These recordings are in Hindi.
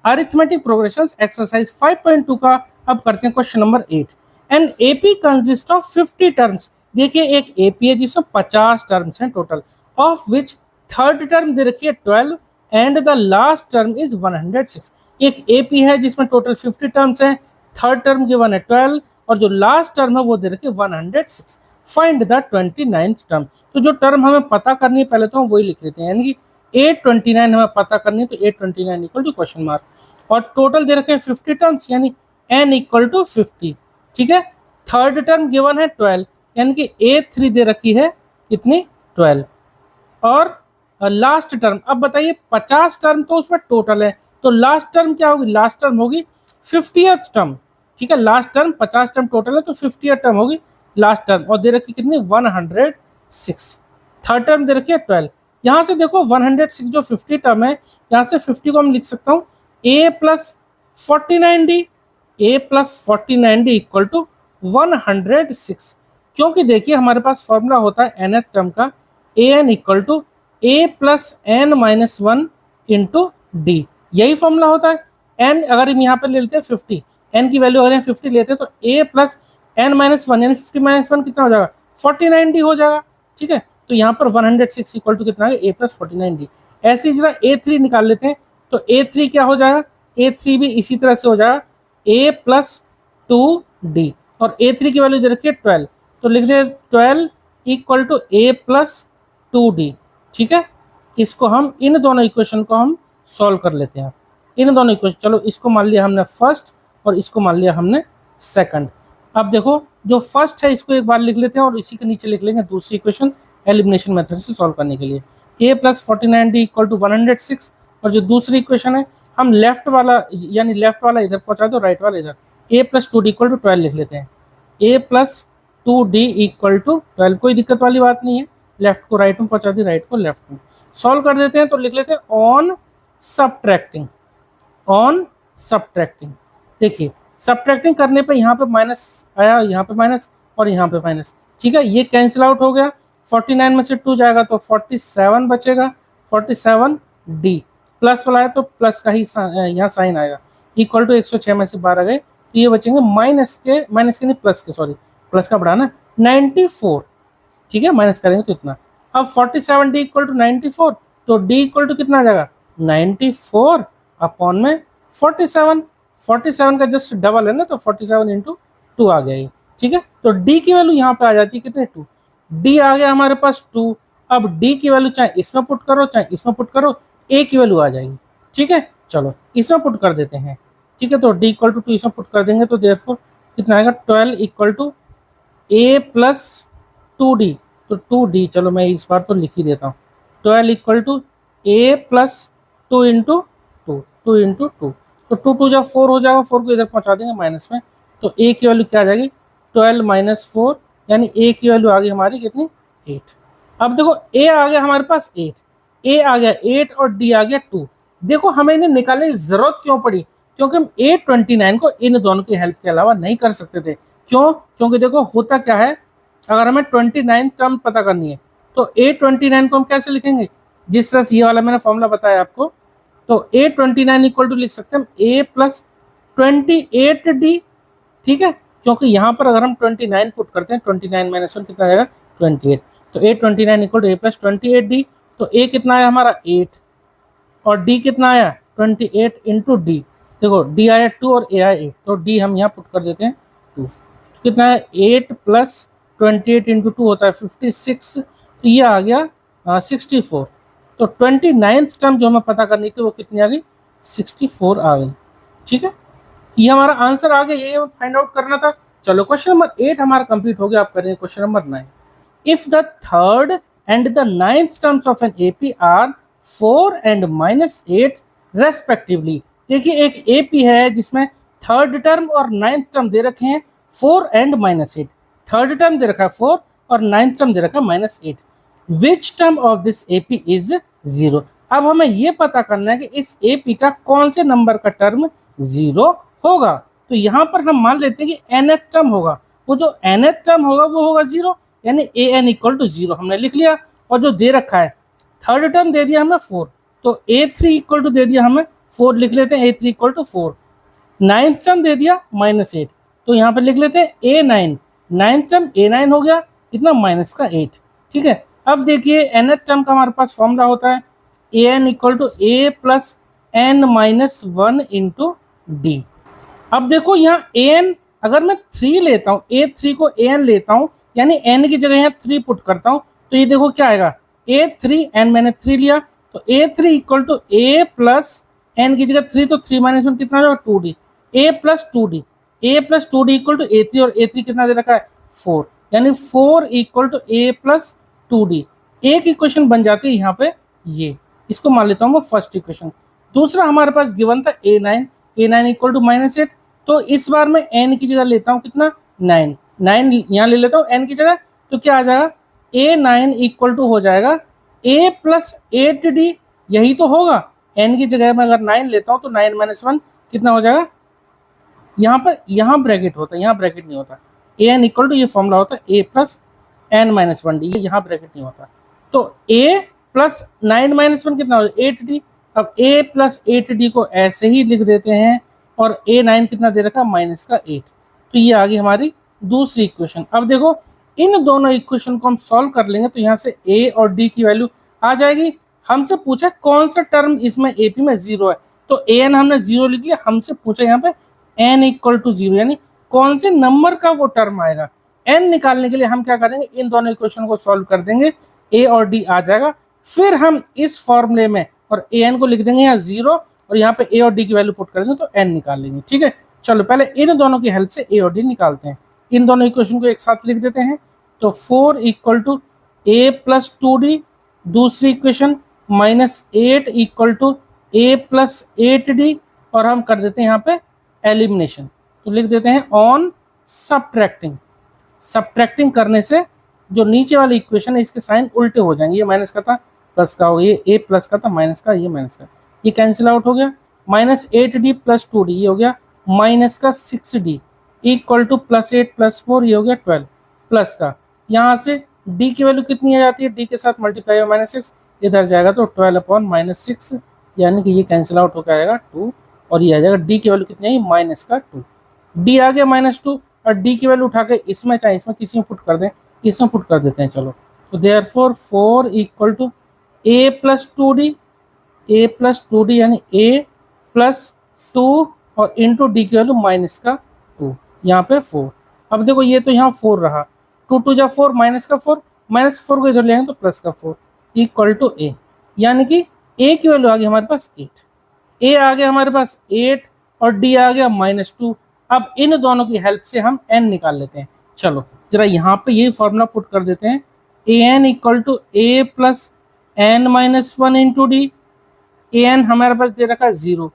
अरिथमेटिक प्रोग्रेशंस एक्सरसाइज 5.2 का अब करते हैं question number 8। An AP consist of 50 terms. देखिए एक एपी है जिसमें 50 टर्म्स हैं total, of which third term दे रखी है 12 and the last term is 106। एक एपी है जिसमें टोटल 50 टर्म्स हैं, थर्ड टर्म गिवन है 12 और जो लास्ट टर्म है वो दे रखी है 106। Find the 29th term. तो जो टर्म हमें पता करनी है पहले तो हम वही लिख लेते हैं, यानी कि 829 हमें पता करनी है, तो 829 इक्वल टू क्वेश्चन मार्क, और टोटल दे रखे हैं 50 टर्म्स यानी n इक्वल टू 50। ठीक है, थर्ड टर्म गिवन है 12 यानी कि A3 दे रखी है कितनी 12, और लास्ट टर्म अब बताइए 50 टर्म तो उसमें टोटल है, तो लास्ट टर्म क्या होगी, लास्ट टर्म होगी 50th टर्म। ठीक है, लास्ट टर्म 50 टर्म टोटल है तो 50th टर्म होगी लास्ट टर्म, और दे रखी कितनी 106। थर्ड टर्म दे रखी है 12। यहाँ से देखो 106 जो 50 टर्म है, यहाँ से 50 को हम लिख सकता हूँ a plus 49d, a plus 49d equal to 106। क्योंकि देखिए हमारे पास फॉर्मूला होता है nth टर्म का, an equal to a plus n minus 1 into D, यही फॉर्मूला होता है। n अगर हम यहाँ पे ले लेते हैं 50, n की वैल्यू अगर हम 50 लेते हैं तो a प्लस n माइनस 1 यानी 50 माइनस 1 कितना हो जाएगा 49d हो जाएगा। ठीक है, तो यहाँ पर 106 इक्वल टू कितना है a प्लस 49d। ऐसे ही जरा A3 निकाल लेते हैं, तो A3 क्या हो जाएगा, A3 भी इसी तरह से हो जाएगा a प्लस 2d, और A3 की वैल्यू दे रखी है 12, तो लिख दें 12 equal to a plus 2d। ठीक है, इसको हम इन दोनों इक्वेशन को हम सॉल्व कर लेते हैं। इन दोनों इक्वेशन, चलो इसको मान लिया हमने फर्स्ट और इसको मान लिया हमने सेकंड। अब देखो जो फर्स्ट है इसको एक बार लिख लेते हैं और इसी के नीचे लिख लेंगे दूसरी इक्वेशन एलिमिनेशन मेथड से सॉल्व करने के लिए, a plus 49d equal to 106, और जो दूसरी इक्वेशन है हम लेफ्ट वाला यानी लेफ्ट वाला इधर पहुंचा दो, राइट वाला इधर, a plus 2d equal to 12 लिख लेते हैं, a plus 2d equal to 12, कोई दिक्कत वाली बात नहीं है, लेफ्ट को राइट में पहुंचा दी, राइट को लेफ्ट में। सॉल्व कर देते हैं तो लिख लेते हैं ऑन सबट्रैक्टिंग, ऑन सबट्रैक्टिंग। देखिए सबट्रैक्टिंग करने पे यहाँ पे माइनस आया, यहाँ पे माइनस और यहाँ पे माइनस। ठीक है, ये कैंसिल आउट हो गया, 49 में से 2 जाएगा तो 47 बचेगा, 47d, प्लस वाला है तो प्लस का ही यहाँ साइन आएगा, इक्वल टू 106 में से 12 गए तो ये बचेंगे माइनस के नहीं प्लस के, सॉरी प्लस का बढ़ाना 94। ठीक है, माइनस करेंगे तो इतना। अब 47d इक्वल टू 94, तो d इक्वल टू कितना आ जाएगा 94 अपॉन में 47, 47 का जस्ट डबल है ना, तो 47 इंटू 2 आ गया ये। ठीक है, तो d की वैल्यू यहाँ पे आ जाती है कितने 2, d आ गया हमारे पास 2। अब d की वैल्यू चाहे इसमें पुट करो चाहे इसमें पुट करो, a की वैल्यू आ जाएगी। ठीक है, चलो इसमें पुट कर देते हैं। ठीक है, तो d इक्वल टू 2 इसमें पुट कर देंगे तो देयरफॉर कितना आएगा 12 equal to a plus 2d, तो 2d, चलो मैं इस बार तो लिख ही देता हूँ, 12 equal to a plus 2 into 2 into 2, तो 2 2 जब 4 हो जाएगा, 4 को इधर पहुँचा देंगे माइनस में, तो a की वैल्यू क्या आ जाएगी 12 माइनस 4, यानी a की वैल्यू आ गई हमारी कितनी 8। अब देखो a आ गया हमारे पास 8, a आ गया 8 और d आ गया 2। देखो हमें इन्हें निकालने की जरूरत क्यों पड़ी, क्योंकि हम 829 को इन दोनों की हेल्प के अलावा नहीं कर सकते थे। क्यों, क्योंकि देखो होता क्या है, अगर हमें 29 टर्म पता करनी है तो 829 को हम कैसे लिखेंगे, जिस तरह से ये वाला मैंने फॉर्मूला बताया आपको, तो 829 इक्वल टू लिख सकते हैं a प्लस 28d। ठीक है, क्योंकि यहाँ पर अगर हम 29 पुट करते हैं, 29 माइनस 1 कितना आएगा 28, तो 829 equal to a plus 28d, तो a कितना आया हमारा 8 और d कितना आया 28 इंटू डी, देखो d आया 2 और a आया 8, तो d हम यहाँ पुट कर देते हैं 2, तो कितना है 8 प्लस 28 इंटू 2 होता है 56, तो ये आ गया 64। तो 29th टर्म जो हमें पता करनी थी वो कितनी आ गई 64 आ गई। ठीक है, ये हमारा आंसर आ गया, ये हमें फाइंड आउट करना था। चलो क्वेश्चन नंबर 8 हमारा कंप्लीट हो गया, आप करेंगे question number 9। If the third and the 9th terms of an AP are 4 and -8 respectively. देखिए एक एपी है जिसमें थर्ड टर्म और 9th टर्म दे रखे हैं 4 एंड -8, थर्ड टर्म दे रखा है 4 और 9th टर्म दे रखा है -8, which term of this AP is 0। अब हमें यह पता करना है कि इस एपी का कौन से नंबर का टर्म 0 होगा, तो यहाँ पर हम मान लेते हैं कि nth टर्म होगा, वो जो nth टर्म होगा वो होगा 0, यानी an इक्वल टू 0 हमने लिख लिया। और जो दे रखा है थर्ड टर्म दे दिया हमें 4, तो a3 इक्वल टू दे दिया हमें 4 लिख लेते हैं, A3 equal to 4। Ninth term दे दिया -8, तो यहाँ पे लिख लेते हैं A9, नाइन्थ टर्म A9 हो गया कितना -8, ठीक है। अब देखिए nth टर्म का हमारे पास फॉर्मूला होता है an equal to a plus n minus 1 into D. अब देखो यहाँ an अगर मैं 3 लेता हूँ, A3 को an लेता हूँ, यानी n की जगह यहाँ 3 पुट करता हूँ, तो ये देखो क्या आएगा A3, n मैंने 3 लिया, तो A3 equal to a plus n की जगह 3, तो 3 माइनस 1 कितना होगा 2d, a plus 2d, a plus 2d equal to A3, और A3 कितना दे रखा है 4, यानी 4 equal to a plus 2d। एक इक्वेशन बन जाती है यहाँ पे, ये इसको मान लेता हूँ मैं फर्स्ट इक्वेशन। दूसरा हमारे पास गिवन था A9 इक्वल टू -8, तो इस बार मैं n की जगह लेता हूँ कितना 9 यहाँ ले लेता हूँ n की जगह, तो क्या आ जाएगा A9 इक्वल टू हो जाएगा a प्लस 8d, यही तो होगा। n की जगह में अगर 9 लेता हूँ तो 9 माइनस 1 कितना हो जाएगा, यहाँ ब्रैकेट होता है, यहाँ ब्रैकेट नहीं होता। an इक्वल टू ये फॉर्मूला होता है a plus n minus 1d, यहाँ ब्रैकेट नहीं होता। तो a प्लस 9 माइनस 1 कितना हो जाएगा 8d। अब a प्लस 8d को ऐसे ही लिख देते हैं, और A9 कितना दे रखा -8, तो ये आ गई हमारी दूसरी इक्वेशन। अब देखो इन दोनों इक्वेशन को हम सॉल्व कर लेंगे, तो यहाँ से a और d की वैल्यू आ जाएगी। हमसे पूछा कौन सा टर्म इसमें AP में 0 है, तो an हमने 0 लिख लिया। हमसे पूछा यहाँ पे n इक्वल टू 0, यानी कौन से नंबर का वो टर्म आएगा। n निकालने के लिए हम क्या करेंगे, इन दोनों इक्वेशन को सॉल्व कर देंगे, a और d आ जाएगा। फिर हम इस फॉर्मूले में और an को लिख देंगे यहाँ 0, और यहाँ पे a और d की वैल्यू पुट कर देंगे तो n निकाल लेंगे, ठीक है। चलो पहले इन दोनों की हेल्प से a और d निकालते हैं। इन दोनों इक्वेशन को एक साथ लिख देते हैं, तो 4 equal to a plus 2d, दूसरी equation -8 equal to a plus 8d, और हम कर देते हैं यहाँ पे एलिमिनेशन, तो लिख देते हैं ऑन सब्ट्रैक्टिंग करने से जो नीचे वाली इक्वेशन है इसके साइन उल्टे हो जाएंगे। ये माइनस का था प्लस का हो गया, ये a प्लस का था माइनस का, ये माइनस का, ये कैंसिल आउट हो गया। -8d प्लस 2d ये हो गया माइनस का 6d इक्वल टू +8 + 4 ये हो गया 12 प्लस का, यहाँ से d की वैल्यू कितनी आ जाती है, d के साथ मल्टीप्लाई हो -6 इधर जाएगा तो 12/-6, यानी कि ये कैंसिल आउट होकर आएगा 2, और ये आ जाएगा d की वैल्यू कितनी आई -2। d आ गया -2, और d की वैल्यू उठा के इसमें चाहे इसमें किसी में पुट कर दें, इसमें पुट कर देते हैं। चलो तो therefore 4 equal to a plus 2d यानी a प्लस 2 और इंटू डी की वैल्यू -2, यहाँ पे 4। अब देखो ये तो यहाँ 4 रहा, 2 2 जा 4 -4 को इधर ले आएंगे तो प्लस का 4 इक्वल टू a, यानी कि a की वैल्यू आ गई हमारे पास 8, a आ गया हमारे पास 8 और d आ गया -2। अब इन दोनों की हेल्प से हम n निकाल लेते हैं। चलो जरा यहाँ पे ये फॉर्मूला पुट कर देते हैं, an equal to a plus n-1 into D. an हमारे पास दे रखा है 0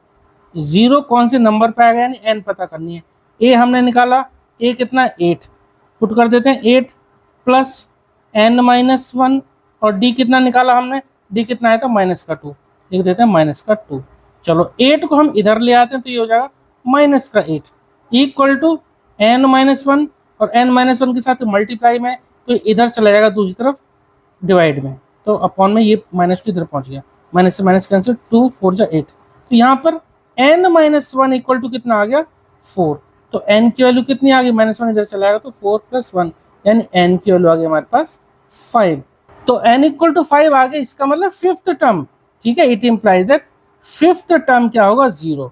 कौन से नंबर पे आएगा, यानी n पता करनी है। a हमने निकाला, a कितना 8, पुट कर देते हैं 8 प्लस n-1, और d कितना निकाला हमने, d कितना आया था -2, लिख देते हैं -2। चलो 8 को हम इधर ले आते हैं तो ये हो जाएगा -8 इक्वल टू n-1, और n-1 के साथ मल्टीप्लाई में तो इधर चला जाएगा दूसरी तरफ डिवाइड में, तो अपॉन में ये -2 इधर पहुंच गया, माइनस से माइनस कैंसिल, 2 4 जा 8, तो यहाँ पर n-1 इक्वल टू कितना आ गया 4, तो n की वैल्यू कितनी आ गई, -1 इधर चला जाएगा तो 4 + 1, यानी n की वैल्यू आ गई हमारे पास 5। तो n इक्वल टू 5 आ गया, इसका मतलब फिफ्थ टर्म, ठीक है। It implies that fifth term क्या होगा 0,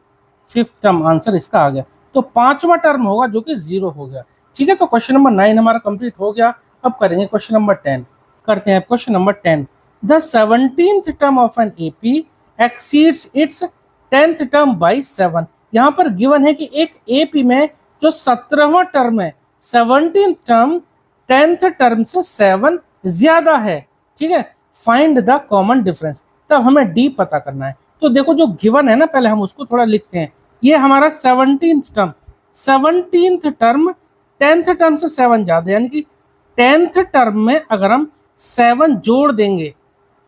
फिफ्थ टर्म आंसर इसका आ गया। तो पांचवा टर्म होगा जो कि 0 हो गया, ठीक है। तो क्वेश्चन नंबर 9 हमारा कंप्लीट हो गया। अब करेंगे क्वेश्चन नंबर 10, करते हैं question number 10। The 17th term of an AP exceeds its 10th term by 7। यहाँ पर गिवन है कि एक AP में जो 17वां टर्म है 17th टर्म 10th टर्म से 7 ज्यादा है, ठीक है। फाइंड द कॉमन डिफरेंस, तब हमें D पता करना है। तो देखो जो गिवन है ना, पहले हम उसको थोड़ा लिखते हैं। ये हमारा 17th टर्म 10th टर्म से 7 ज्यादा, यानी कि 10th टर्म में अगर हम 7 जोड़ देंगे,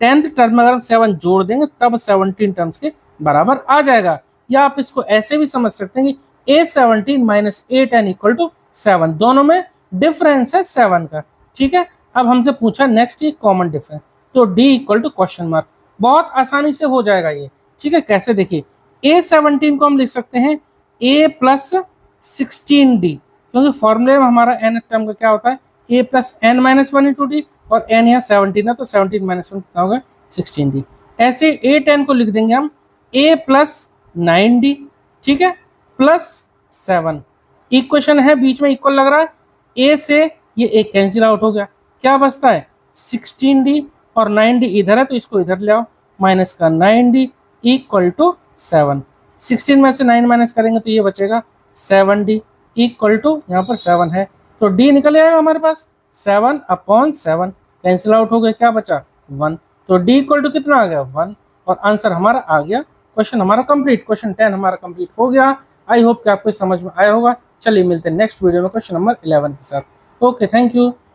10th टर्म में अगर हम 7 जोड़ देंगे तब 17 टर्म्स के बराबर आ जाएगा। या आप इसको ऐसे भी समझ सकते हैं कि A17 - A10 = 7, दोनों में डिफरेंस है 7 का, ठीक है। अब हमसे पूछा नेक्स्ट ये कॉमन डिफरेंस, तो D = ? बहुत आसानी से हो जाएगा ये, ठीक है। कैसे देखिए, A17 को हम लिख सकते हैं A प्लस 16D, क्योंकि फॉर्मूले में हमारा n टर्म का क्या होता है A plus n minus one into D, और n यहाँ 17 है तो 17 माइनस वन कितना होगा 16D। ऐसे A10 को लिख देंगे हम A प्लस 9D, ठीक है, प्लस 7। इक्वेशन है बीच में इक्वल लग रहा है, A से ये एक कैंसिल आउट हो गया, क्या बचता है 16D, और 9D इधर है तो इसको इधर ले आओ, माइनस का 9D इक्वल टू 7। 16 में से 9 माइनस करेंगे तो ये बचेगा 7D इक्वल टू, यहाँ पर 7 है तो D निकल आएगा हमारे पास 7/7, कैंसिल आउट हो गया, क्या बचा 1, तो D इक्वल टू कितना आ गया 1, और आंसर हमारा आ गया। क्वेश्चन हमारा कंप्लीट, क्वेश्चन 10 हमारा कंप्लीट हो गया। आई होप कि आपको समझ में आया होगा। चलिए मिलते हैं नेक्स्ट वीडियो में क्वेश्चन नंबर 11 के साथ। Okay, thank you.